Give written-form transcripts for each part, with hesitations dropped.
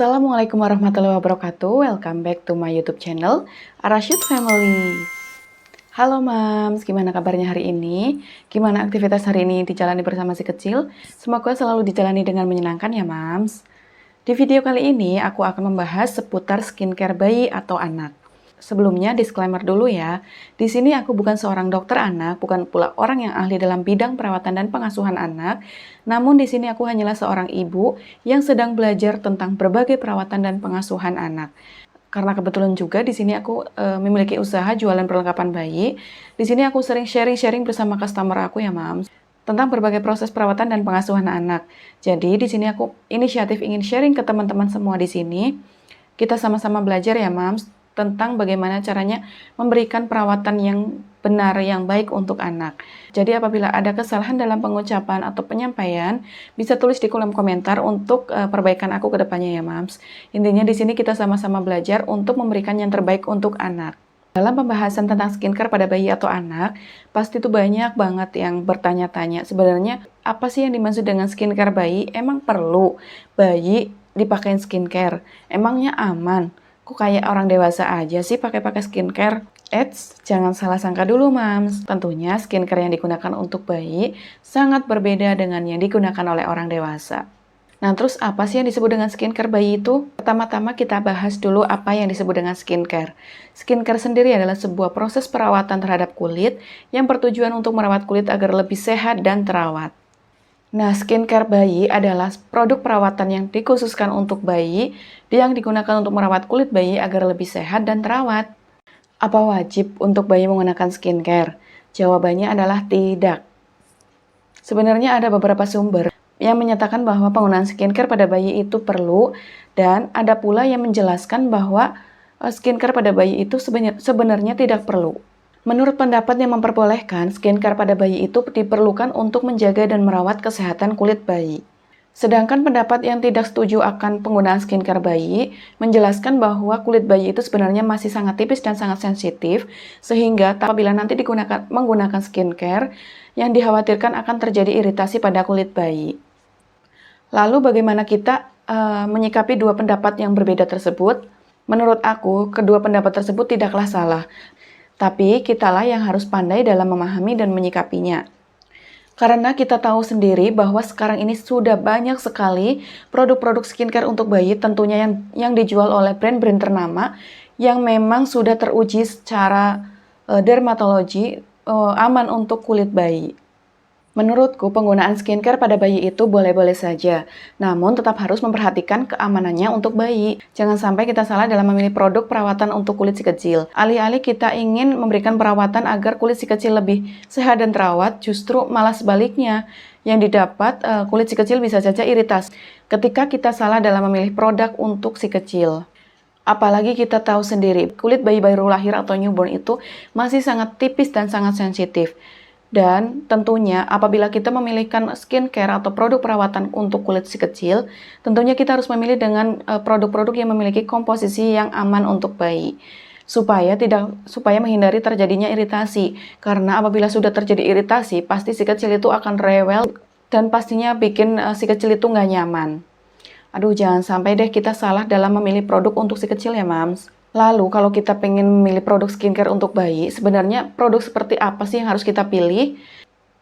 Assalamualaikum warahmatullahi wabarakatuh. Welcome back to my YouTube channel, Arashid Family. Halo Mams, gimana kabarnya hari ini? Gimana aktivitas hari ini dijalani bersama si kecil? Semoga selalu dijalani dengan menyenangkan ya Mams. Di video kali ini aku akan membahas seputar skincare bayi atau anak. Sebelumnya disclaimer dulu ya. Di sini aku bukan seorang dokter anak, bukan pula orang yang ahli dalam bidang perawatan dan pengasuhan anak. Namun di sini aku hanyalah seorang ibu yang sedang belajar tentang berbagai perawatan dan pengasuhan anak. Karena kebetulan juga di sini aku memiliki usaha jualan perlengkapan bayi. Di sini aku sering sharing-sharing bersama customer aku ya, Mams, tentang berbagai proses perawatan dan pengasuhan anak. Jadi di sini aku inisiatif ingin sharing ke teman-teman semua di sini. Kita sama-sama belajar ya, Mams, tentang bagaimana caranya memberikan perawatan yang benar, yang baik untuk anak. Jadi apabila ada kesalahan dalam pengucapan atau penyampaian, bisa tulis di kolom komentar untuk perbaikan aku ke depannya ya, Mams. Intinya di sini kita sama-sama belajar untuk memberikan yang terbaik untuk anak. Dalam pembahasan tentang skincare pada bayi atau anak, pasti tuh banyak banget yang bertanya-tanya, sebenarnya apa sih yang dimaksud dengan skincare bayi? Emang perlu bayi dipakein skincare? Emangnya aman? Kok kayak orang dewasa aja sih pakai skincare? Eits, jangan salah sangka dulu, Mams. Tentunya skincare yang digunakan untuk bayi sangat berbeda dengan yang digunakan oleh orang dewasa. Nah, terus apa sih yang disebut dengan skincare bayi itu? Pertama-tama kita bahas dulu apa yang disebut dengan skincare. Skincare sendiri adalah sebuah proses perawatan terhadap kulit yang bertujuan untuk merawat kulit agar lebih sehat dan terawat. Nah, skincare bayi adalah produk perawatan yang dikhususkan untuk bayi yang digunakan untuk merawat kulit bayi agar lebih sehat dan terawat. Apa wajib untuk bayi menggunakan skincare? Jawabannya adalah tidak. Sebenarnya ada beberapa sumber yang menyatakan bahwa penggunaan skincare pada bayi itu perlu, dan ada pula yang menjelaskan bahwa skincare pada bayi itu sebenarnya tidak perlu. Menurut pendapat yang memperbolehkan, skincare pada bayi itu diperlukan untuk menjaga dan merawat kesehatan kulit bayi. Sedangkan pendapat yang tidak setuju akan penggunaan skincare bayi menjelaskan bahwa kulit bayi itu sebenarnya masih sangat tipis dan sangat sensitif, sehingga apabila nanti menggunakan skincare, yang dikhawatirkan akan terjadi iritasi pada kulit bayi. Lalu bagaimana kita menyikapi dua pendapat yang berbeda tersebut? Menurut aku, kedua pendapat tersebut tidaklah salah. Tapi kitalah yang harus pandai dalam memahami dan menyikapinya. Karena kita tahu sendiri bahwa sekarang ini sudah banyak sekali produk-produk skincare untuk bayi, tentunya yang dijual oleh brand-brand ternama yang memang sudah teruji secara dermatologi aman untuk kulit bayi. Menurutku, penggunaan skincare pada bayi itu boleh-boleh saja, namun tetap harus memperhatikan keamanannya untuk bayi. Jangan sampai kita salah dalam memilih produk perawatan untuk kulit si kecil. Alih-alih kita ingin memberikan perawatan agar kulit si kecil lebih sehat dan terawat, justru malah sebaliknya. Yang didapat, kulit si kecil bisa saja iritasi ketika kita salah dalam memilih produk untuk si kecil. Apalagi kita tahu sendiri, kulit bayi baru lahir atau newborn itu masih sangat tipis dan sangat sensitif. Dan tentunya apabila kita memilihkan skincare atau produk perawatan untuk kulit si kecil, tentunya kita harus memilih dengan produk-produk yang memiliki komposisi yang aman untuk bayi. Supaya menghindari terjadinya iritasi. Karena apabila sudah terjadi iritasi, pasti si kecil itu akan rewel dan pastinya bikin si kecil itu nggak nyaman. Aduh, jangan sampai deh kita salah dalam memilih produk untuk si kecil ya, Mams. Lalu, kalau kita pengen memilih produk skincare untuk bayi, sebenarnya produk seperti apa sih yang harus kita pilih?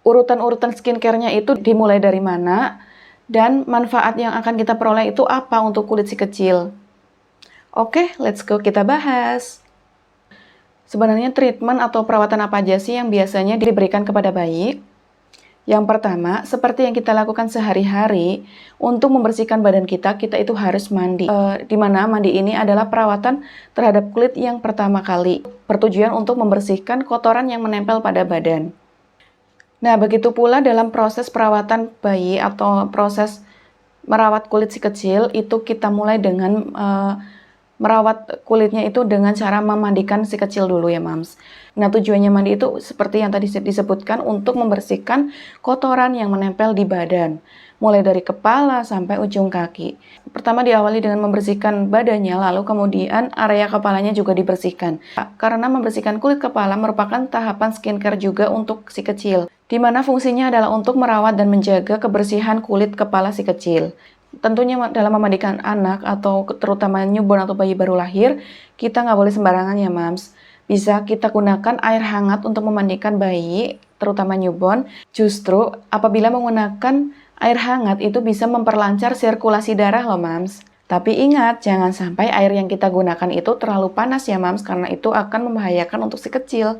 Urutan-urutan skincare-nya itu dimulai dari mana? Dan manfaat yang akan kita peroleh itu apa untuk kulit si kecil? Oke, let's go kita bahas. Sebenarnya treatment atau perawatan apa aja sih yang biasanya diberikan kepada bayi? Yang pertama, seperti yang kita lakukan sehari-hari, untuk membersihkan badan kita itu harus mandi. Dimana mandi ini adalah perawatan terhadap kulit yang pertama kali, bertujuan untuk membersihkan kotoran yang menempel pada badan. Nah, begitu pula dalam proses perawatan bayi atau proses merawat kulit si kecil, itu kita mulai dengan merawat kulitnya itu dengan cara memandikan si kecil dulu ya, Mams. Nah, tujuannya mandi itu seperti yang tadi disebutkan untuk membersihkan kotoran yang menempel di badan, mulai dari kepala sampai ujung kaki. Pertama diawali dengan membersihkan badannya, lalu kemudian area kepalanya juga dibersihkan. Karena membersihkan kulit kepala merupakan tahapan skincare juga untuk si kecil, di mana fungsinya adalah untuk merawat dan menjaga kebersihan kulit kepala si kecil. Tentunya dalam memandikan anak atau terutama newborn atau bayi baru lahir, kita nggak boleh sembarangan ya mams. Bisa kita gunakan air hangat untuk memandikan bayi, terutama newborn. Justru apabila menggunakan air hangat itu bisa memperlancar sirkulasi darah loh mams. Tapi ingat, jangan sampai air yang kita gunakan itu terlalu panas ya mams, karena itu akan membahayakan untuk si kecil.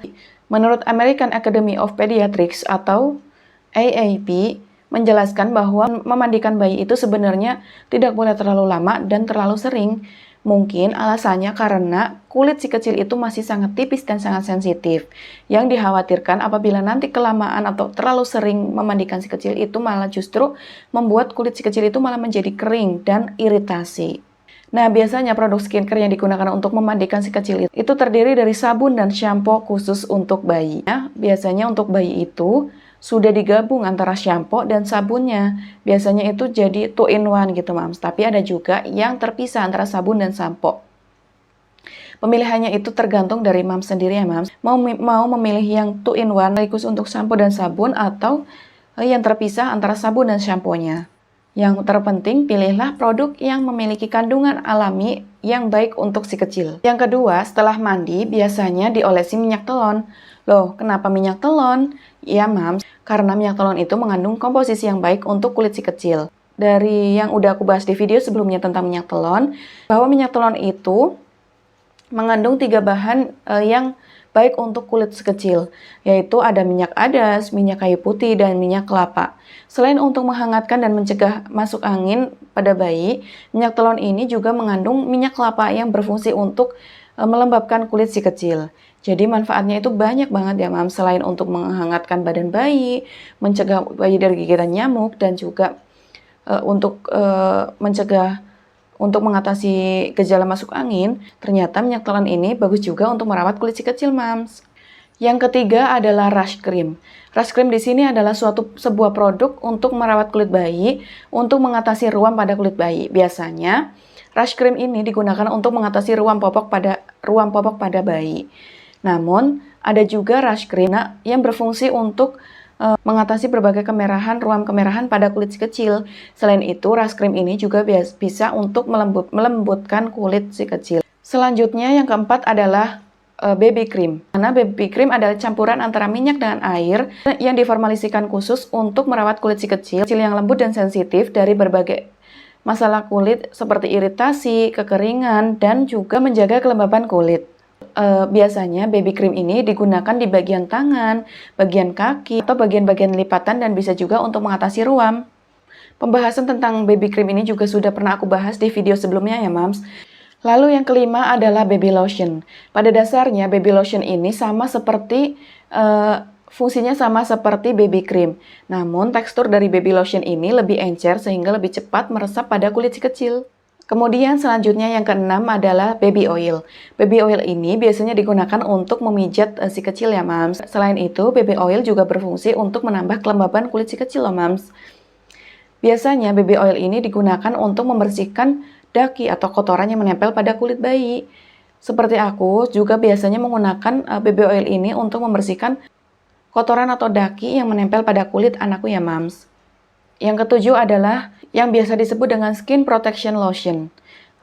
Menurut American Academy of Pediatrics atau AAP, menjelaskan bahwa memandikan bayi itu sebenarnya tidak boleh terlalu lama dan terlalu sering. Mungkin alasannya karena kulit si kecil itu masih sangat tipis dan sangat sensitif. Yang dikhawatirkan apabila nanti kelamaan atau terlalu sering memandikan si kecil itu malah justru membuat kulit si kecil itu malah menjadi kering dan iritasi. Nah, biasanya produk skincare yang digunakan untuk memandikan si kecil itu terdiri dari sabun dan shampoo khusus untuk bayi. Nah, biasanya untuk bayi itu sudah digabung antara shampoo dan sabunnya. Biasanya itu jadi 2 in 1 gitu mams. Tapi ada juga yang terpisah antara sabun dan sampo. Pemilihannya itu tergantung dari mams sendiri ya mams. Mau memilih yang 2 in 1 sekaligus untuk shampoo dan sabun atau yang terpisah antara sabun dan shampoo-nya. Yang terpenting pilihlah produk yang memiliki kandungan alami yang baik untuk si kecil. Yang kedua, setelah mandi biasanya diolesi minyak telon. Loh, kenapa minyak telon? Ya mams, karena minyak telon itu mengandung komposisi yang baik untuk kulit si kecil. Dari yang udah aku bahas di video sebelumnya tentang minyak telon, bahwa minyak telon itu mengandung 3 bahan yang baik untuk kulit si kecil, yaitu ada minyak adas, minyak kayu putih, dan minyak kelapa. Selain untuk menghangatkan dan mencegah masuk angin pada bayi, minyak telon ini juga mengandung minyak kelapa yang berfungsi untuk melembabkan kulit si kecil. Jadi manfaatnya itu banyak banget ya mam, selain untuk menghangatkan badan bayi, mencegah bayi dari gigitan nyamuk, dan juga untuk mencegah untuk mengatasi gejala masuk angin, ternyata minyak telon ini bagus juga untuk merawat kulit si kecil mams. Yang ketiga adalah Rush Cream. Rush Cream di sini adalah sebuah produk untuk merawat kulit bayi, untuk mengatasi ruam pada kulit bayi. Biasanya Rush Cream ini digunakan untuk mengatasi ruam popok pada bayi. Namun, ada juga Rush Cream yang berfungsi untuk mengatasi berbagai ruam kemerahan pada kulit si kecil. Selain itu, Rush Cream ini juga bisa untuk melembutkan kulit si kecil. Selanjutnya, yang keempat adalah baby cream. Karena baby cream adalah campuran antara minyak dengan air yang diformalisikan khusus untuk merawat kulit si kecil yang lembut dan sensitif dari berbagai masalah kulit seperti iritasi, kekeringan, dan juga menjaga kelembapan kulit. Biasanya baby cream ini digunakan di bagian tangan, bagian kaki, atau bagian-bagian lipatan dan bisa juga untuk mengatasi ruam. Pembahasan tentang baby cream ini juga sudah pernah aku bahas di video sebelumnya ya mams. Lalu yang kelima adalah baby lotion. Pada dasarnya baby lotion ini fungsinya sama seperti baby cream. Namun tekstur dari baby lotion ini lebih encer sehingga lebih cepat meresap pada kulit si kecil. Kemudian selanjutnya yang keenam adalah baby oil. Baby oil ini biasanya digunakan untuk memijat si kecil ya mams. Selain itu, baby oil juga berfungsi untuk menambah kelembaban kulit si kecil loh mams. Biasanya baby oil ini digunakan untuk membersihkan daki atau kotoran yang menempel pada kulit bayi. Seperti aku juga biasanya menggunakan baby oil ini untuk membersihkan kotoran atau daki yang menempel pada kulit anakku ya mams. Yang ketujuh adalah yang biasa disebut dengan skin protection lotion.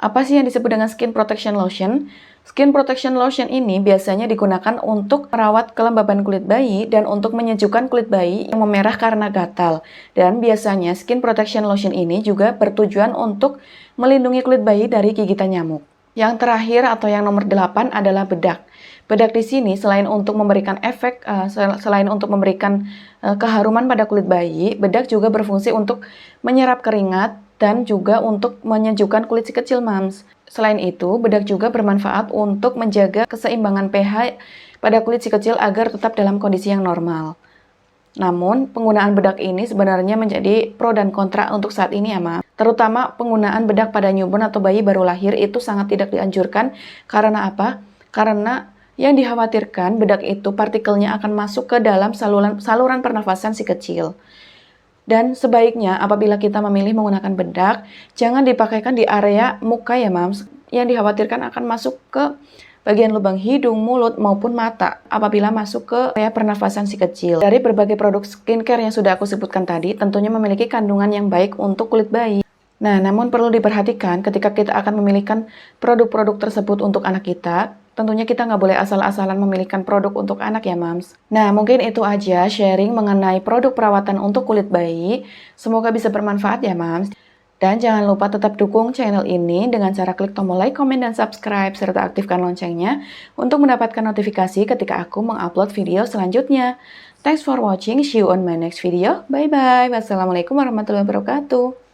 Apa sih yang disebut dengan skin protection lotion? Skin protection lotion ini biasanya digunakan untuk merawat kelembaban kulit bayi dan untuk menyejukkan kulit bayi yang memerah karena gatal. Dan biasanya skin protection lotion ini juga bertujuan untuk melindungi kulit bayi dari gigitan nyamuk. Yang terakhir atau yang nomor 8 adalah bedak. Bedak di sini selain untuk memberikan keharuman pada kulit bayi, bedak juga berfungsi untuk menyerap keringat dan juga untuk menyejukkan kulit si kecil mams. Selain itu, bedak juga bermanfaat untuk menjaga keseimbangan pH pada kulit si kecil agar tetap dalam kondisi yang normal. Namun, penggunaan bedak ini sebenarnya menjadi pro dan kontra untuk saat ini ya mams. Terutama penggunaan bedak pada newborn atau bayi baru lahir itu sangat tidak dianjurkan. Karena apa? Karena yang dikhawatirkan bedak itu partikelnya akan masuk ke dalam saluran pernafasan si kecil. Dan sebaiknya apabila kita memilih menggunakan bedak, jangan dipakaikan di area muka ya mams. Yang dikhawatirkan akan masuk ke bagian lubang hidung, mulut, maupun mata apabila masuk ke area pernafasan si kecil. Dari berbagai produk skincare yang sudah aku sebutkan tadi, tentunya memiliki kandungan yang baik untuk kulit bayi. Nah, namun perlu diperhatikan ketika kita akan memilihkan produk-produk tersebut untuk anak kita, tentunya kita nggak boleh asal-asalan memilihkan produk untuk anak ya, Mams. Nah, mungkin itu aja sharing mengenai produk perawatan untuk kulit bayi. Semoga bisa bermanfaat ya, Mams. Dan jangan lupa tetap dukung channel ini dengan cara klik tombol like, komen, dan subscribe, serta aktifkan loncengnya untuk mendapatkan notifikasi ketika aku mengupload video selanjutnya. Thanks for watching, see you on my next video. Bye-bye. Wassalamualaikum warahmatullahi wabarakatuh.